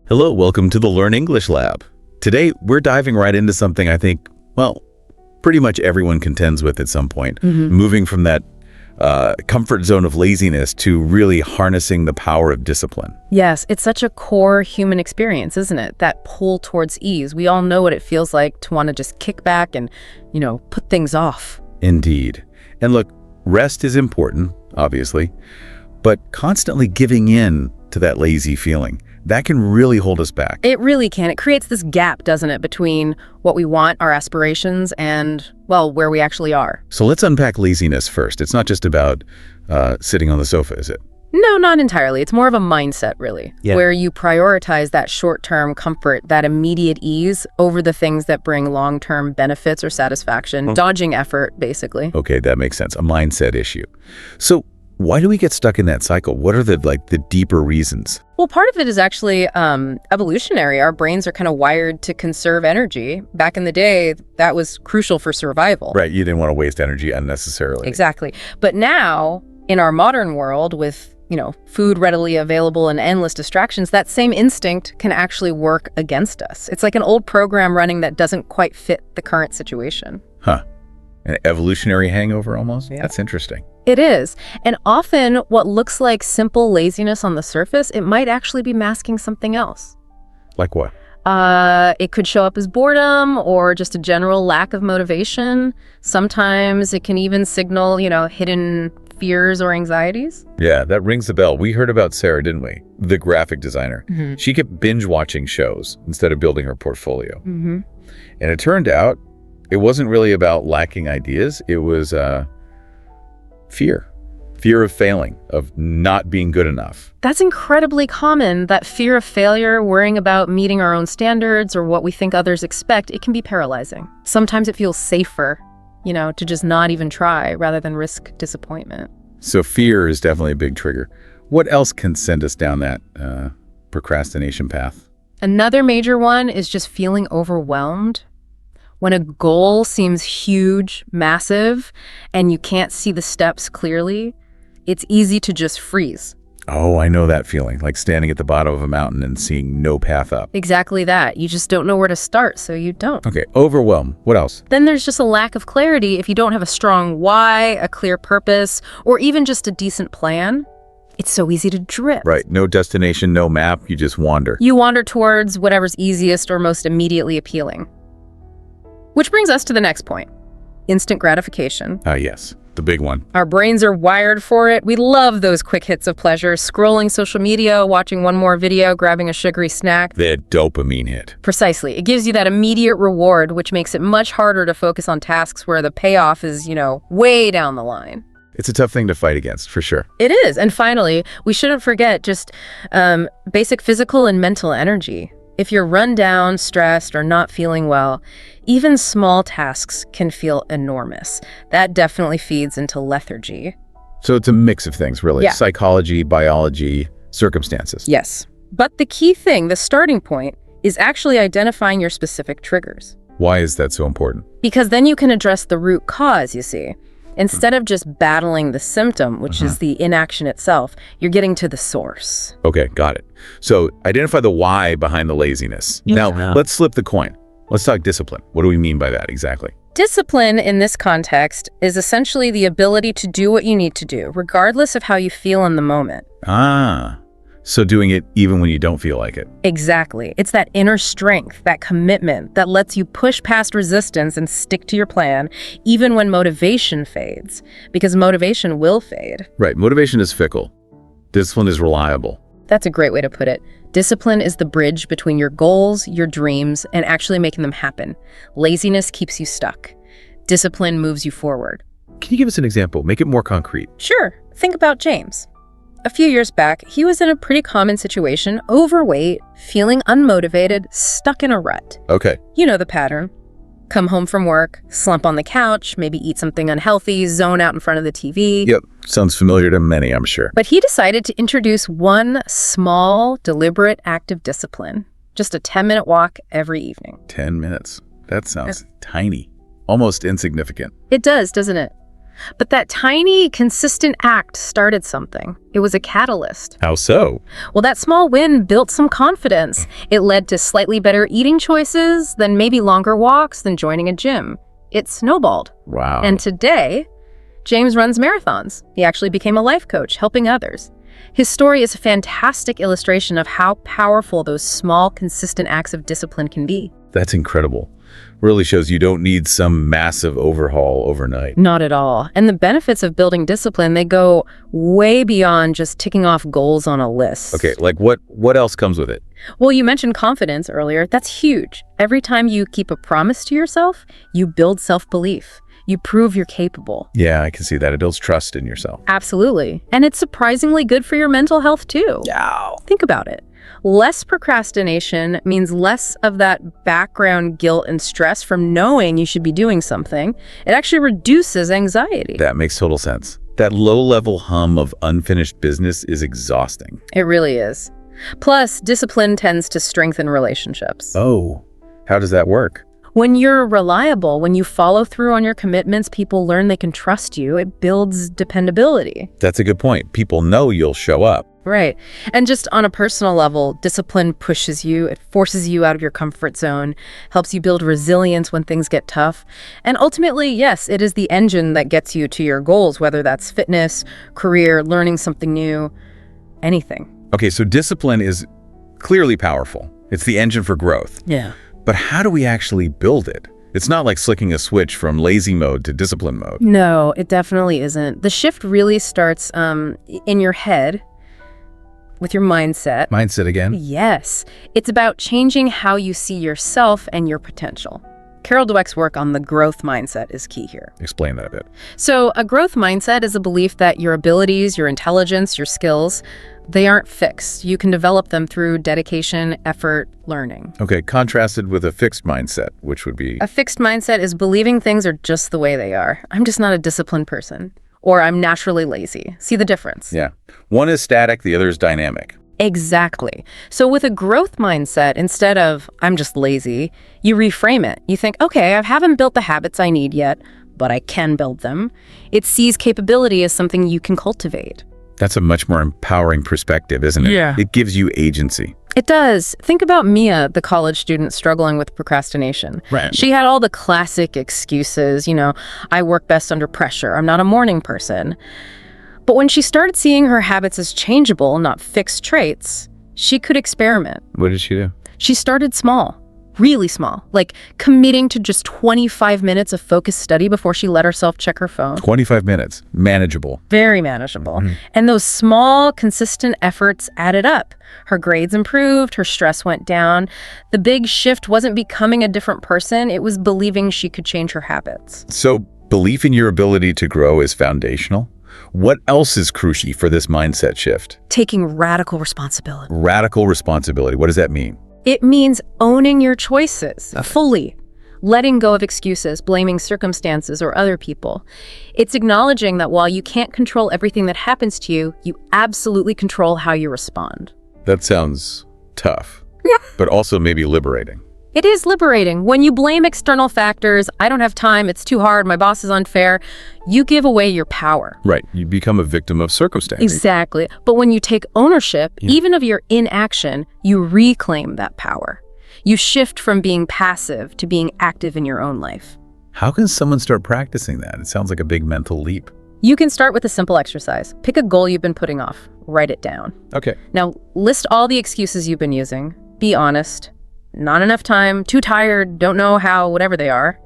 Hello, welcome to the Learn English Lab. Today, we're diving right into something I think, well, pretty much everyone contends with at some point, moving from that comfort zone of laziness to really harnessing the power of discipline. Yes, it's such a core human experience, isn't it? That pull towards ease. We all know what it feels like to want to just kick back and, put things off. Indeed. And look, rest is important, obviously, but constantly giving in to that lazy feeling, that can really hold us back. It really can. It creates this gap, doesn't it, between what we want, our aspirations, and, well, where we actually are. So let's unpack laziness first. It's not just about sitting on the sofa, is it? No, not entirely. It's more of a mindset, really, where you prioritize that short-term comfort, that immediate ease over the things that bring long-term benefits or satisfaction, dodging effort, basically. Okay, that makes sense. A mindset issue. So why do we get stuck in that cycle? What are the deeper reasons? Well, part of it is actually evolutionary. Our brains are kind of wired to conserve energy. Back in the day, that was crucial for survival. Right, you didn't want to waste energy unnecessarily. Exactly. But now, in our modern world with, food readily available and endless distractions, that same instinct can actually work against us. It's like an old program running that doesn't quite fit the current situation. Huh. An evolutionary hangover almost? Yeah. That's interesting. It is. And often what looks like simple laziness on the surface, it might actually be masking something else. Like what? It could show up as boredom or just a general lack of motivation. Sometimes it can even signal, hidden fears or anxieties. Yeah, that rings the bell. We heard about Sarah, didn't we? The graphic designer. She kept binge watching shows instead of building her portfolio. And it turned out it wasn't really about lacking ideas. It was fear of failing, of not being good enough. That's incredibly common, that fear of failure, worrying about meeting our own standards or what we think others expect. It can be paralyzing. Sometimes it feels safer, to just not even try rather than risk disappointment. So fear is definitely a big trigger. What else can send us down that procrastination path? Another major one is just feeling overwhelmed. When a goal seems huge, massive, and you can't see the steps clearly, it's easy to just freeze. Oh, I know that feeling, like standing at the bottom of a mountain and seeing no path up. Exactly that. You just don't know where to start, so you don't. Okay, overwhelm. What else? Then there's just a lack of clarity. If you don't have a strong why, a clear purpose, or even just a decent plan, it's so easy to drift. Right, no destination, no map, you just wander. You wander towards whatever's easiest or most immediately appealing. Which brings us to the next point, instant gratification. Yes, the big one. Our brains are wired for it. We love those quick hits of pleasure, scrolling social media, watching one more video, grabbing a sugary snack. The dopamine hit. Precisely. It gives you that immediate reward, which makes it much harder to focus on tasks where the payoff is, way down the line. It's a tough thing to fight against, for sure. It is. And finally, we shouldn't forget just basic physical and mental energy. If you're run down, stressed, or not feeling well, even small tasks can feel enormous. That definitely feeds into lethargy. So it's a mix of things, really. Yeah. Psychology, biology, circumstances. Yes. But the key thing, the starting point, is actually identifying your specific triggers. Why is that so important? Because then you can address the root cause, you see. Instead of just battling the symptom, which is the inaction itself, you're getting to the source. Okay, got it. So identify the why behind the laziness. Now, let's flip the coin. Let's talk discipline. What do we mean by that exactly? Discipline in this context is essentially the ability to do what you need to do, regardless of how you feel in the moment. So doing it even when you don't feel like it. Exactly. It's that inner strength, that commitment that lets you push past resistance and stick to your plan, even when motivation fades, because motivation will fade. Right. Motivation is fickle. Discipline is reliable. That's a great way to put it. Discipline is the bridge between your goals, your dreams, and actually making them happen. Laziness keeps you stuck. Discipline moves you forward. Can you give us an example? Make it more concrete. Sure. Think about James. A few years back, he was in a pretty common situation, overweight, feeling unmotivated, stuck in a rut. Okay. You know the pattern. Come home from work, slump on the couch, maybe eat something unhealthy, zone out in front of the TV. Yep. Sounds familiar to many, I'm sure. But he decided to introduce one small, deliberate act of discipline. Just a 10-minute walk every evening. 10 minutes. That sounds tiny. Almost insignificant. It does, doesn't it? But that tiny, consistent act started something. It was a catalyst. How so? Well, that small win built some confidence. It led to slightly better eating choices, then maybe longer walks, than joining a gym. It snowballed. Wow. And today, James runs marathons. He actually became a life coach, helping others. His story is a fantastic illustration of how powerful those small, consistent acts of discipline can be. That's incredible. Really shows you don't need some massive overhaul overnight. Not at all. And the benefits of building discipline, they go way beyond just ticking off goals on a list. Okay, like what else comes with it? Well, you mentioned confidence earlier. That's huge. Every time you keep a promise to yourself, you build self-belief. You prove you're capable. Yeah, I can see that. It builds trust in yourself. Absolutely. And it's surprisingly good for your mental health, too. Yeah. Think about it. Less procrastination means less of that background guilt and stress from knowing you should be doing something. It actually reduces anxiety. That makes total sense. That low-level hum of unfinished business is exhausting. It really is. Plus, discipline tends to strengthen relationships. Oh, how does that work? When you're reliable, when you follow through on your commitments, people learn they can trust you. It builds dependability. That's a good point. People know you'll show up. Right. And just on a personal level, discipline pushes you. It forces you out of your comfort zone, helps you build resilience when things get tough. And ultimately, yes, it is the engine that gets you to your goals, whether that's fitness, career, learning something new, anything. Okay, so discipline is clearly powerful. It's the engine for growth. Yeah. But how do we actually build it? It's not like flicking a switch from lazy mode to discipline mode. No, it definitely isn't. The shift really starts in your head with your mindset. Mindset again? Yes. It's about changing how you see yourself and your potential. Carol Dweck's work on the growth mindset is key here. Explain that a bit. So a growth mindset is a belief that your abilities, your intelligence, your skills, they aren't fixed. You can develop them through dedication, effort, learning. Okay, contrasted with a fixed mindset, which would be... A fixed mindset is believing things are just the way they are. I'm just not a disciplined person. Or I'm naturally lazy. See the difference? Yeah. One is static, the other is dynamic. Exactly. So with a growth mindset, instead of I'm just lazy, you reframe it. You think, okay, I haven't built the habits I need yet, but I can build them. It sees capability as something you can cultivate. That's a much more empowering perspective, isn't it? Yeah. It gives you agency. It does. Think about Mia, the college student struggling with procrastination. Right. She had all the classic excuses, I work best under pressure. I'm not a morning person. But when she started seeing her habits as changeable, not fixed traits, she could experiment. What did she do? She started small, really small, like committing to just 25 minutes of focused study before she let herself check her phone. 25 minutes. Manageable. Very manageable. And those small, consistent efforts added up. Her grades improved, her stress went down. The big shift wasn't becoming a different person, it was believing she could change her habits. So belief in your ability to grow is foundational. What else is crucial for this mindset shift? Taking radical responsibility. Radical responsibility. What does that mean? It means owning your choices fully, letting go of excuses, blaming circumstances or other people. It's acknowledging that while you can't control everything that happens to you, you absolutely control how you respond. That sounds tough, but also maybe liberating. It is liberating. When you blame external factors, I don't have time, it's too hard, my boss is unfair, you give away your power. Right. You become a victim of circumstance. Exactly. But when you take ownership, even of your inaction, you reclaim that power. You shift from being passive to being active in your own life. How can someone start practicing that? It sounds like a big mental leap. You can start with a simple exercise. Pick a goal you've been putting off. Write it down. Okay. Now, list all the excuses you've been using. Be honest. Not enough time, too tired, don't know how, whatever they are.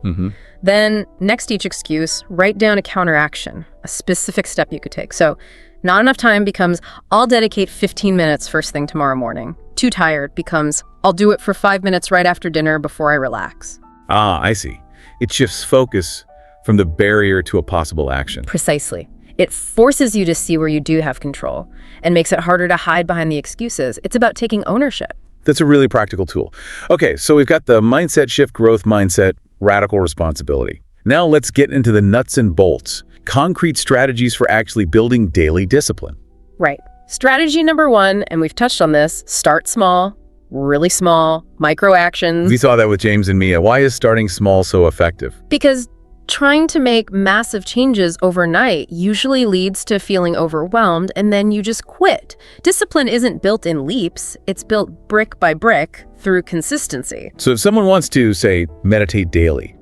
Then, next to each excuse, write down a counteraction, a specific step you could take. So, not enough time becomes, I'll dedicate 15 minutes first thing tomorrow morning. Too tired becomes, I'll do it for 5 minutes right after dinner before I relax. Ah, I see. It shifts focus from the barrier to a possible action. Precisely. It forces you to see where you do have control and makes it harder to hide behind the excuses. It's about taking ownership. That's a really practical tool. Okay, so we've got the mindset shift, growth mindset, radical responsibility. Now let's get into the nuts and bolts, concrete strategies for actually building daily discipline. Right. Strategy number 1, and we've touched on this, start small, really small, micro actions. We saw that with James and Mia. Why is starting small so effective? Because Trying to make massive changes overnight usually leads to feeling overwhelmed, and then you just quit. Discipline isn't built in leaps, it's built brick by brick through consistency. So if someone wants to, say, meditate daily,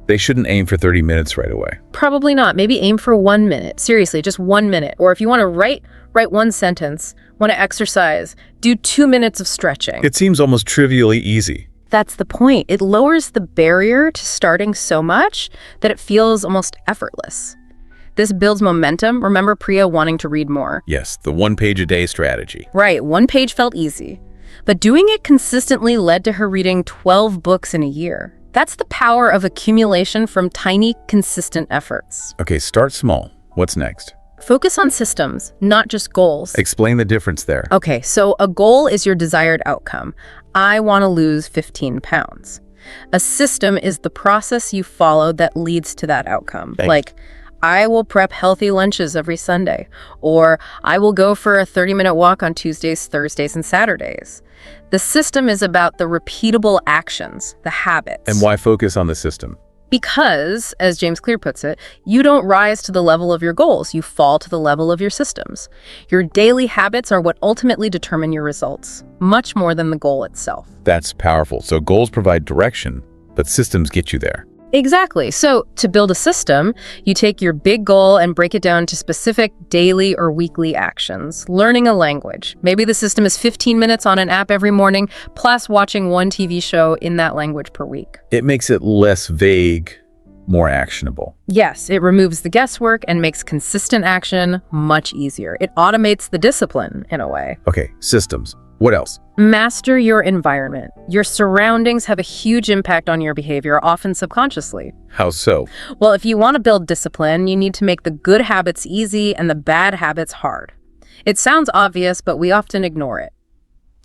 they shouldn't aim for 30 minutes right away. Probably not. Maybe aim for 1 minute. Seriously, just 1 minute. Or if you want to write one sentence, want to exercise, do 2 minutes of stretching. It seems almost trivially easy. That's the point. It lowers the barrier to starting so much that it feels almost effortless. This builds momentum. Remember Priya wanting to read more? Yes, the 1 page a day strategy. Right, 1 page felt easy. But doing it consistently led to her reading 12 books in a year. That's the power of accumulation from tiny, consistent efforts. Okay, start small. What's next? Focus on systems, not just goals. Explain the difference there. Okay, so a goal is your desired outcome. I want to lose 15 pounds. A system is the process you follow that leads to that outcome. Thanks. Like, I will prep healthy lunches every Sunday, or I will go for a 30-minute walk on Tuesdays, Thursdays, and Saturdays. The system is about the repeatable actions, the habits. And why focus on the system? Because, as James Clear puts it, you don't rise to the level of your goals, you fall to the level of your systems. Your daily habits are what ultimately determine your results, much more than the goal itself. That's powerful. So goals provide direction, but systems get you there. Exactly. So to build a system, you take your big goal and break it down to specific daily or weekly actions. Learning a language. Maybe the system is 15 minutes on an app every morning, plus watching 1 TV show in that language per week. It makes it less vague, more actionable. Yes, it removes the guesswork and makes consistent action much easier. It automates the discipline, in a way. Okay, systems. What else? Master your environment. Your surroundings have a huge impact on your behavior, often subconsciously. How so? Well, if you want to build discipline, you need to make the good habits easy and the bad habits hard. It sounds obvious, but we often ignore it.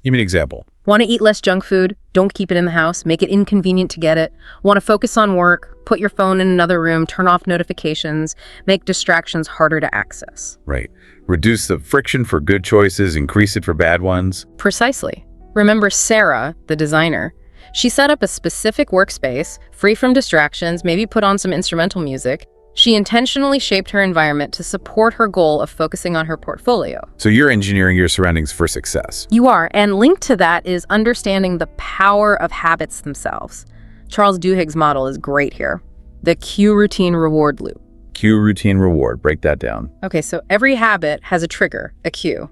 Give me an example. Want to eat less junk food? Don't keep it in the house. Make it inconvenient to get it. Want to focus on work? Put your phone in another room. Turn off notifications. Make distractions harder to access. Right. Reduce the friction for good choices, increase it for bad ones. Precisely. Remember Sarah, the designer. She set up a specific workspace, free from distractions, maybe put on some instrumental music. She intentionally shaped her environment to support her goal of focusing on her portfolio. So you're engineering your surroundings for success. You are, and linked to that is understanding the power of habits themselves. Charles Duhigg's model is great here. The cue routine reward loop. Cue, routine, reward. Break that down. Okay, so every habit has a trigger, a cue.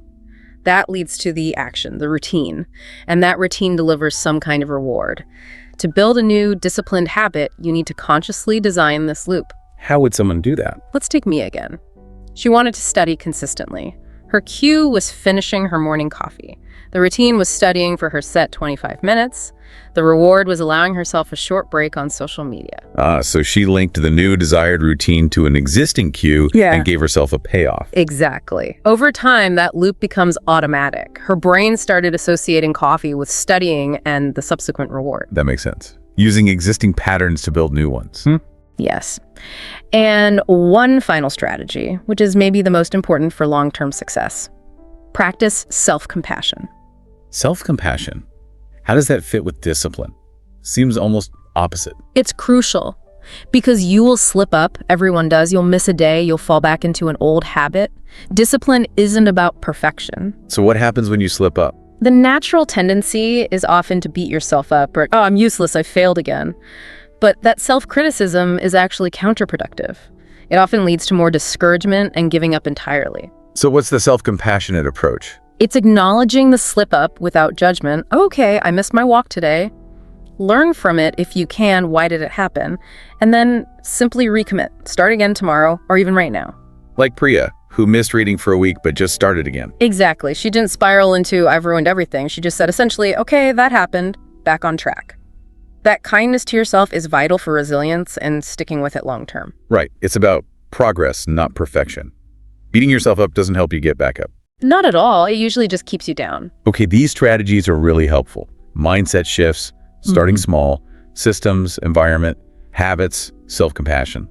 That leads to the action, the routine, and that routine delivers some kind of reward. To build a new disciplined habit, you need to consciously design this loop. How would someone do that? Let's take Mia again. She wanted to study consistently. Her cue was finishing her morning coffee. The routine was studying for her set 25 minutes. The reward was allowing herself a short break on social media. So she linked the new desired routine to an existing cue and gave herself a payoff. Exactly. Over time, that loop becomes automatic. Her brain started associating coffee with studying and the subsequent reward. That makes sense. Using existing patterns to build new ones. Yes. And one final strategy, which is maybe the most important for long-term success. Practice self-compassion. Self-compassion. How does that fit with discipline? Seems almost opposite. It's crucial because you will slip up. Everyone does. You'll miss a day. You'll fall back into an old habit. Discipline isn't about perfection. So what happens when you slip up? The natural tendency is often to beat yourself up or, oh, I'm useless. I failed again. But that self-criticism is actually counterproductive. It often leads to more discouragement and giving up entirely. So what's the self-compassionate approach? It's acknowledging the slip-up without judgment. Okay, I missed my walk today. Learn from it if you can. Why did it happen? And then simply recommit. Start again tomorrow or even right now. Like Priya, who missed reading for a week but just started again. Exactly. She didn't spiral into, I've ruined everything. She just said essentially, okay, that happened. Back on track. That kindness to yourself is vital for resilience and sticking with it long term. Right. It's about progress, not perfection. Beating yourself up doesn't help you get back up. Not at all. It usually just keeps you down. Okay, these strategies are really helpful. Mindset shifts, starting small, systems, environment, habits, self-compassion.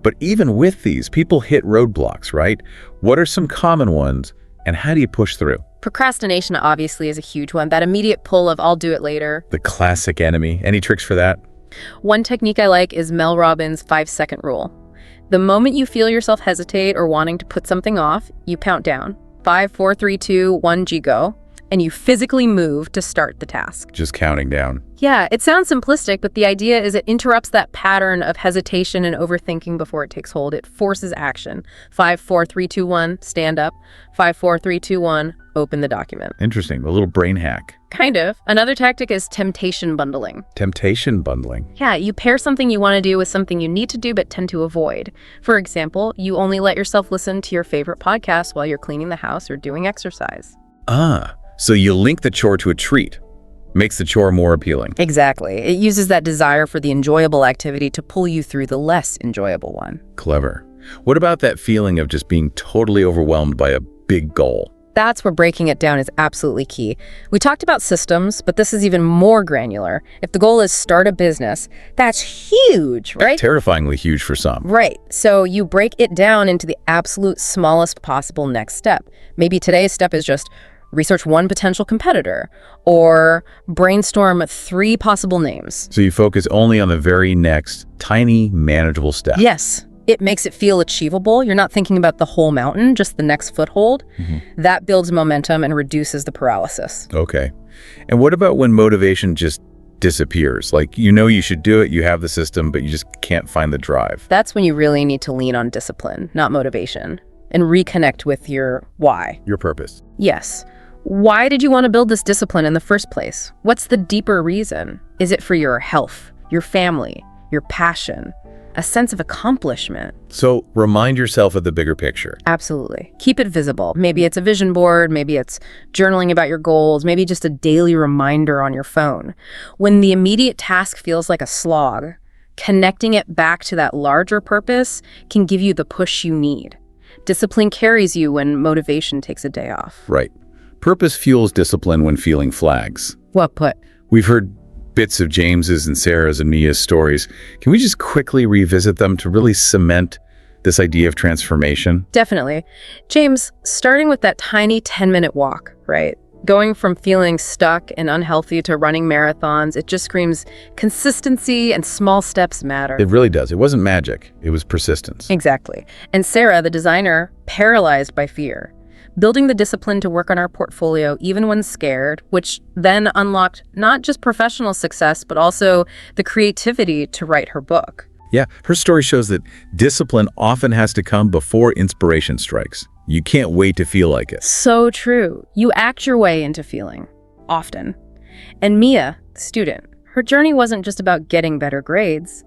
But even with these, people hit roadblocks, right? What are some common ones, and how do you push through? Procrastination obviously is a huge one. That immediate pull of I'll do it later. The classic enemy. Any tricks for that? One technique I like is Mel Robbins' 5-second rule. The moment you feel yourself hesitate or wanting to put something off, you count down. 5, 4, 3, 2, 1, G, go. And you physically move to start the task. Just counting down. Yeah, it sounds simplistic, but the idea is it interrupts that pattern of hesitation and overthinking before it takes hold. It forces action. 5, 4, 3, 2, 1, stand up. 5, 4, 3, 2, 1, open the document. Interesting. A little brain hack. Kind of. Another tactic is temptation bundling. Temptation bundling. Yeah, you pair something you want to do with something you need to do but tend to avoid. For example, you only let yourself listen to your favorite podcast while you're cleaning the house or doing exercise. So you link the chore to a treat. Makes the chore more appealing. Exactly. It uses that desire for the enjoyable activity to pull you through the less enjoyable one. Clever. What about that feeling of just being totally overwhelmed by a big goal? That's where breaking it down is absolutely key. We talked about systems, but this is even more granular. If the goal is start a business, that's huge, right? Terrifyingly huge for some. Right. So you break it down into the absolute smallest possible next step. Maybe today's step is just research one potential competitor or brainstorm 3 possible names. So you focus only on the very next tiny, manageable step. Yes. It makes it feel achievable. You're not thinking about the whole mountain, just the next foothold. That builds momentum and reduces the paralysis. Okay. And what about when motivation just disappears? Like, you know you should do it, you have the system, but you just can't find the drive. That's when you really need to lean on discipline, not motivation, and reconnect with your why. Your purpose. Yes. Why did you want to build this discipline in the first place? What's the deeper reason? Is it for your health, your family, your passion, a sense of accomplishment? So remind yourself of the bigger picture. Absolutely. Keep it visible. Maybe it's a vision board, maybe it's journaling about your goals, maybe just a daily reminder on your phone. When the immediate task feels like a slog, connecting it back to that larger purpose can give you the push you need. Discipline carries you when motivation takes a day off. Right. Purpose fuels discipline when feeling flags. Well put. We've heard bits of James's and Sarah's and Mia's stories. Can we just quickly revisit them to really cement this idea of transformation? Definitely. James, starting with that tiny 10-minute walk, right? Going from feeling stuck and unhealthy to running marathons, it just screams consistency and small steps matter. It really does. It wasn't magic. It was persistence. Exactly. And Sarah, the designer, paralyzed by fear. Building the discipline to work on our portfolio even when scared, which then unlocked not just professional success, but also the creativity to write her book. Yeah, her story shows that discipline often has to come before inspiration strikes. You can't wait to feel like it. So true. You act your way into feeling, often. And Mia, the student, her journey wasn't just about getting better grades.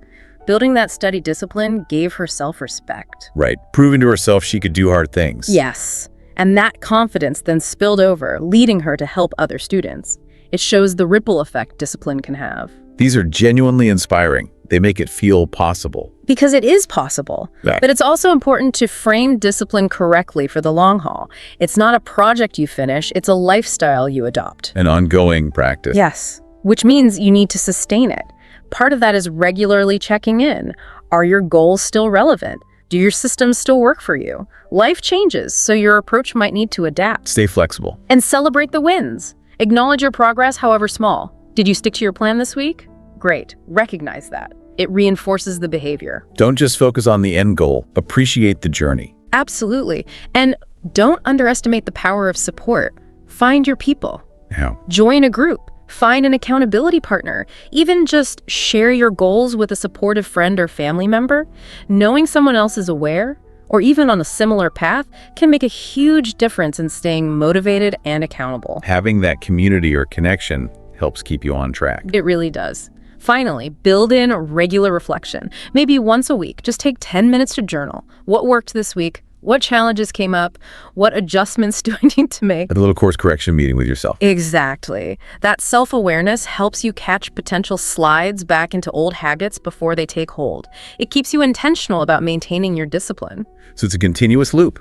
Building that study discipline gave her self-respect. Right, proving to herself she could do hard things. Yes. And that confidence then spilled over, leading her to help other students. It shows the ripple effect discipline can have. These are genuinely inspiring. They make it feel possible. Because it is possible. Right. But it's also important to frame discipline correctly for the long haul. It's not a project you finish, it's a lifestyle you adopt. An ongoing practice. Yes, which means you need to sustain it. Part of that is regularly checking in. Are your goals still relevant? Do your systems still work for you? Life changes, so your approach might need to adapt. Stay flexible. And celebrate the wins. Acknowledge your progress, however small. Did you stick to your plan this week? Great. Recognize that. It reinforces the behavior. Don't just focus on the end goal. Appreciate the journey. Absolutely. And don't underestimate the power of support. Find your people. How? Join a group. Find an accountability partner. Even just share your goals with a supportive friend or family member. Knowing someone else is aware, or even on a similar path, can make a huge difference in staying motivated and accountable. Having that community or connection helps keep you on track. It really does. Finally, build in regular reflection. Maybe once a week, just take 10 minutes to journal. What worked this week? What challenges came up? What adjustments do I need to make? A little course correction meeting with yourself. Exactly. That self-awareness helps you catch potential slides back into old habits before they take hold. It keeps you intentional about maintaining your discipline. So it's a continuous loop.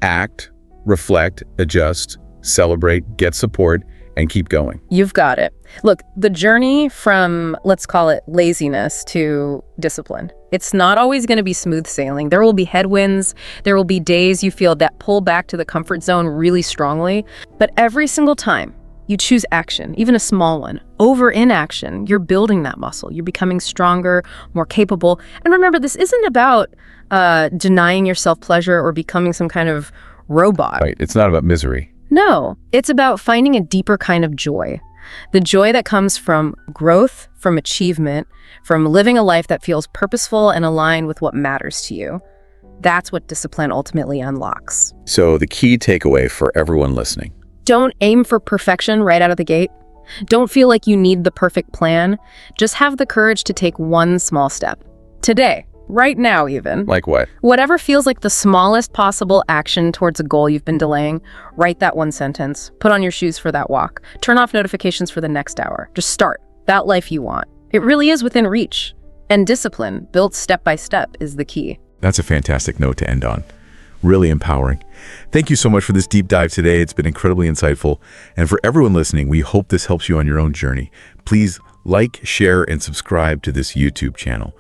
Act, reflect, adjust, celebrate, get support, and keep going. You've got it. Look, the journey from, let's call it laziness to discipline, it's not always going to be smooth sailing. There will be headwinds. There will be days you feel that pull back to the comfort zone really strongly. But every single time You choose action, even a small one. Over inaction, you're building that muscle. You're becoming stronger, more capable. And remember, this isn't about denying yourself pleasure or becoming some kind of robot. Right. It's not about misery. No, it's about finding a deeper kind of joy. The joy that comes from growth, from achievement, from living a life that feels purposeful and aligned with what matters to you. That's what discipline ultimately unlocks. So the key takeaway for everyone listening. Don't aim for perfection right out of the gate. Don't feel like you need the perfect plan. Just have the courage to take one small step. Today, right now even. Like what? Whatever feels like the smallest possible action towards a goal you've been delaying, write that one sentence. Put on your shoes for that walk. Turn off notifications for the next hour. Just start that life you want. It really is within reach. And discipline, built step by step, is the key. That's a fantastic note to end on. Really empowering. Thank you so much for this deep dive today. It's been incredibly insightful. And for everyone listening, we hope this helps you on your own journey. Please like, share, and subscribe to this YouTube channel.